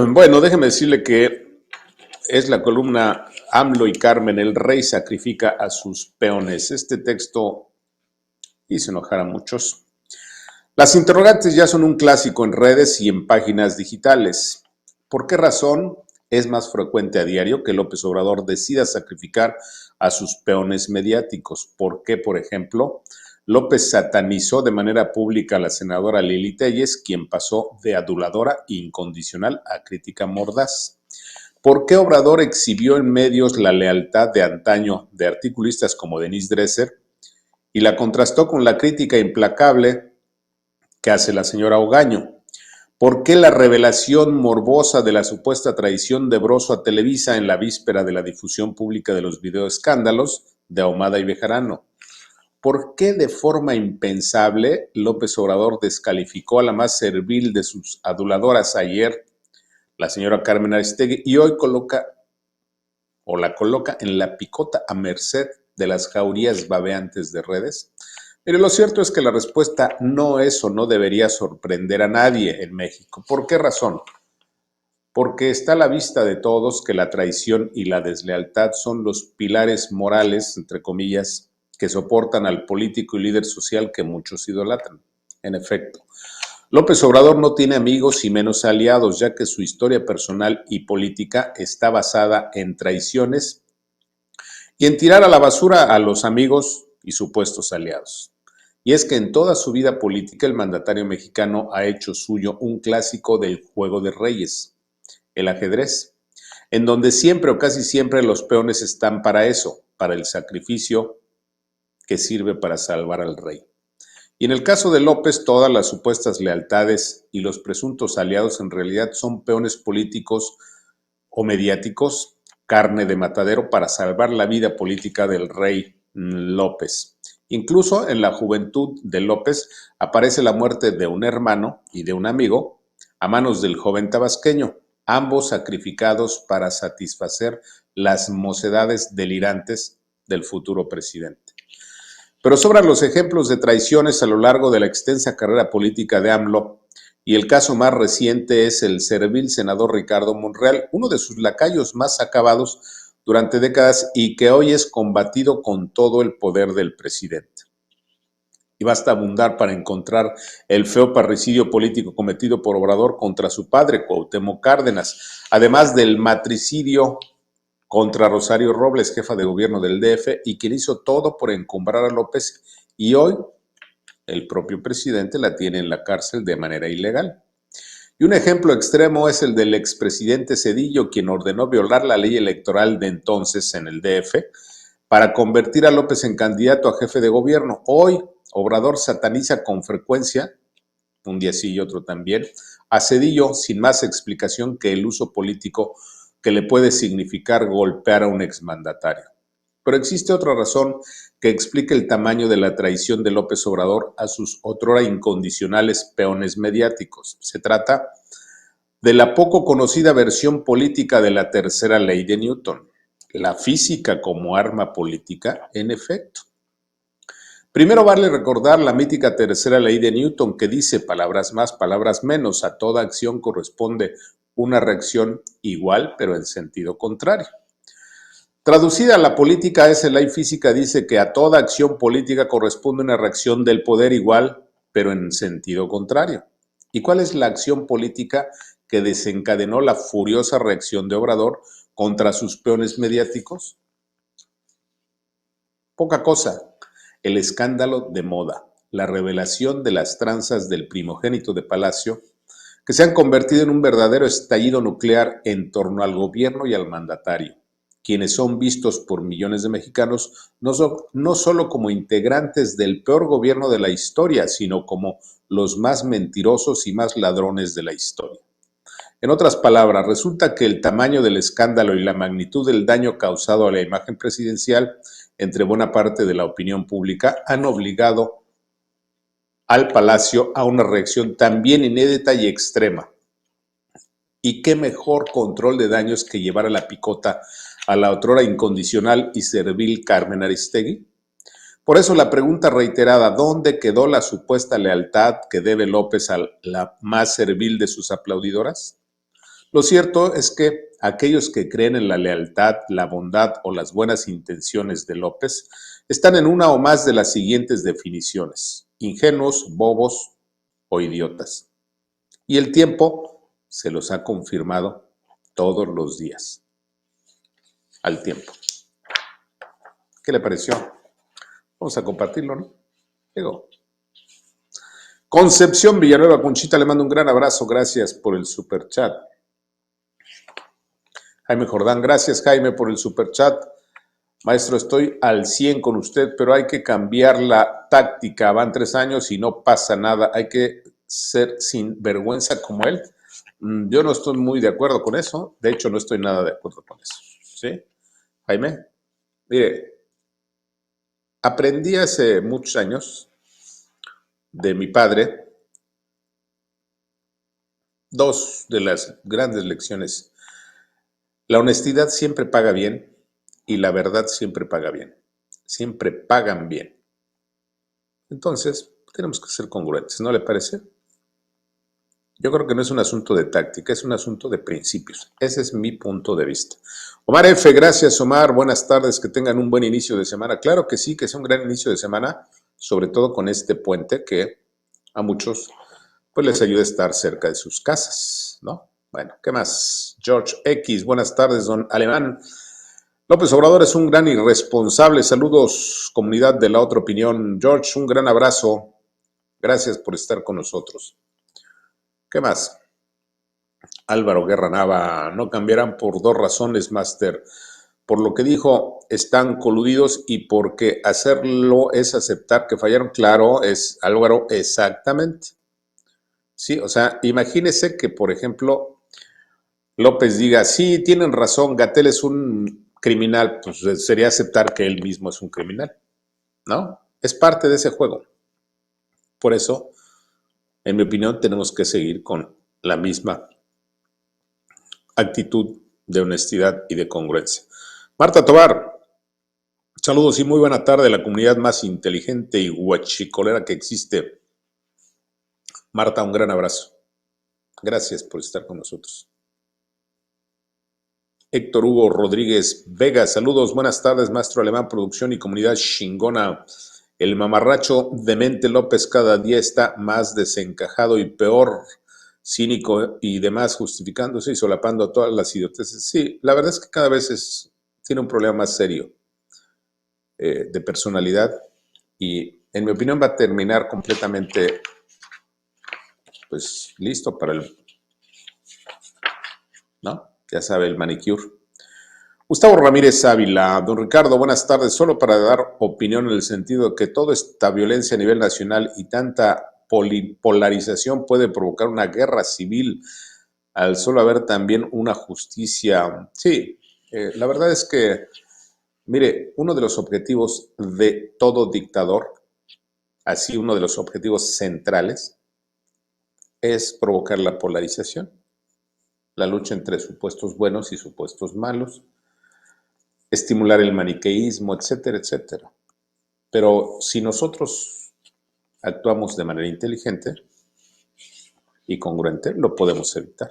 Bueno, déjeme decirle que es la columna AMLO y Carmen, el rey sacrifica a sus peones. Este texto hizo enojar a muchos. Las interrogantes ya son un clásico en redes y en páginas digitales. ¿Por qué razón es más frecuente a diario que López Obrador decida sacrificar a sus peones mediáticos? ¿Por qué, por ejemplo, López satanizó de manera pública a la senadora Lili Téllez, quien pasó de aduladora incondicional a crítica mordaz? ¿Por qué Obrador exhibió en medios la lealtad de antaño de articulistas como Denise Dresser y la contrastó con la crítica implacable que hace la señora Ogaño? ¿Por qué la revelación morbosa de la supuesta traición de Broso a Televisa en la víspera de la difusión pública de los videoescándalos de Ahumada y Bejarano? ¿Por qué de forma impensable López Obrador descalificó a la más servil de sus aduladoras ayer, la señora Carmen Aristegui, y hoy la coloca en la picota a merced de las jaurías babeantes de redes? Pero lo cierto es que la respuesta no es o no debería sorprender a nadie en México. ¿Por qué razón? Porque está a la vista de todos que la traición y la deslealtad son los pilares morales, entre comillas, que soportan al político y líder social que muchos idolatran. En efecto, López Obrador no tiene amigos y menos aliados, ya que su historia personal y política está basada en traiciones y en tirar a la basura a los amigos y supuestos aliados. Y es que en toda su vida política el mandatario mexicano ha hecho suyo un clásico del juego de reyes, el ajedrez, en donde siempre o casi siempre los peones están para eso, para el sacrificio que sirve para salvar al rey. Y en el caso de López, todas las supuestas lealtades y los presuntos aliados en realidad son peones políticos o mediáticos, carne de matadero para salvar la vida política del rey López. Incluso en la juventud de López aparece la muerte de un hermano y de un amigo a manos del joven tabasqueño, ambos sacrificados para satisfacer las mocedades delirantes del futuro presidente. Pero sobran los ejemplos de traiciones a lo largo de la extensa carrera política de AMLO, y el caso más reciente es el servil senador Ricardo Monreal, uno de sus lacayos más acabados durante décadas y que hoy es combatido con todo el poder del presidente. Y basta abundar para encontrar el feo parricidio político cometido por Obrador contra su padre, Cuauhtémoc Cárdenas, además del matricidio contra Rosario Robles, jefa de gobierno del DF, y quien hizo todo por encumbrar a López, y hoy el propio presidente la tiene en la cárcel de manera ilegal. Y un ejemplo extremo es el del expresidente Zedillo, quien ordenó violar la ley electoral de entonces en el DF para convertir a López en candidato a jefe de gobierno. Hoy, Obrador sataniza con frecuencia, un día sí y otro también, a Zedillo sin más explicación que el uso político que le puede significar golpear a un exmandatario. Pero existe otra razón que explica el tamaño de la traición de López Obrador a sus otrora incondicionales peones mediáticos. Se trata de la poco conocida versión política de la tercera ley de Newton, la física como arma política en efecto. Primero vale recordar la mítica tercera ley de Newton que dice, palabras más, palabras menos, a toda acción corresponde una reacción igual pero en sentido contrario. Traducida a la política, esa ley física dice que a toda acción política corresponde una reacción del poder igual, pero en sentido contrario. ¿Y cuál es la acción política que desencadenó la furiosa reacción de Obrador contra sus peones mediáticos? Poca cosa, el escándalo de moda, la revelación de las tranzas del primogénito de Palacio, que se han convertido en un verdadero estallido nuclear en torno al gobierno y al mandatario, quienes son vistos por millones de mexicanos no solo como integrantes del peor gobierno de la historia, sino como los más mentirosos y más ladrones de la historia. En otras palabras, resulta que el tamaño del escándalo y la magnitud del daño causado a la imagen presidencial entre buena parte de la opinión pública han obligado al Palacio a una reacción también inédita y extrema. ¿Y qué mejor control de daños que llevar a la picota a la otrora incondicional y servil Carmen Aristegui? Por eso la pregunta reiterada, ¿dónde quedó la supuesta lealtad que debe López a la más servil de sus aplaudidoras? Lo cierto es que aquellos que creen en la lealtad, la bondad o las buenas intenciones de López están en una o más de las siguientes definiciones: ingenuos, bobos o idiotas. Y el tiempo se los ha confirmado todos los días. Al tiempo. ¿Qué le pareció? Vamos a compartirlo, ¿no? Digo. Concepción Villanueva Conchita, le mando un gran abrazo. Gracias por el superchat. Jaime Jordán, gracias Jaime por el superchat. Maestro, estoy al 100 con usted, pero hay que cambiar la táctica. Van 3 años y no pasa nada. Hay que ser sin vergüenza como él. Yo no estoy muy de acuerdo con eso. De hecho, no estoy nada de acuerdo con eso. ¿Sí? Jaime, mire, aprendí hace muchos años de mi padre 2 de las grandes lecciones. La honestidad siempre paga bien y la verdad siempre paga bien. Siempre pagan bien. Entonces, tenemos que ser congruentes, ¿no le parece? Yo creo que no es un asunto de táctica, es un asunto de principios. Ese es mi punto de vista. Omar F., gracias Omar, buenas tardes, que tengan un buen inicio de semana. Claro que sí, que es un gran inicio de semana, sobre todo con este puente que a muchos pues les ayuda a estar cerca de sus casas, ¿no? Bueno, ¿qué más? George X, buenas tardes, don Alemán. López Obrador es un gran irresponsable. Saludos, comunidad de la otra opinión. George, un gran abrazo. Gracias por estar con nosotros. ¿Qué más? Álvaro Guerra Nava, no cambiarán por 2 razones, Master. Por lo que dijo, están coludidos y porque hacerlo es aceptar que fallaron. Claro, es Álvaro, exactamente. Sí, o sea, imagínese que, por ejemplo, López diga, sí, tienen razón, Gatell es un criminal, pues sería aceptar que él mismo es un criminal, ¿no? Es parte de ese juego. Por eso, en mi opinión, tenemos que seguir con la misma actitud de honestidad y de congruencia. Marta Tobar, saludos y muy buena tarde, la comunidad más inteligente y guachicolera que existe. Marta, un gran abrazo. Gracias por estar con nosotros. Héctor Hugo Rodríguez Vega, saludos, buenas tardes, maestro alemán, producción y comunidad chingona. El mamarracho demente López cada día está más desencajado y peor, cínico y demás, justificándose y solapando todas las idioteces. Sí, la verdad es que cada vez tiene un problema más serio de personalidad y en mi opinión va a terminar completamente pues listo para el, ¿no? Ya sabe, el manicure. Gustavo Ramírez Ávila, don Ricardo, buenas tardes. Solo para dar opinión en el sentido de que toda esta violencia a nivel nacional y tanta polarización puede provocar una guerra civil al solo haber también una justicia. Sí, la verdad es que, mire, uno de los objetivos de todo dictador, así uno de los objetivos centrales, es provocar la polarización, la lucha entre supuestos buenos y supuestos malos, estimular el maniqueísmo, etcétera, etcétera. Pero si nosotros actuamos de manera inteligente y congruente, lo podemos evitar.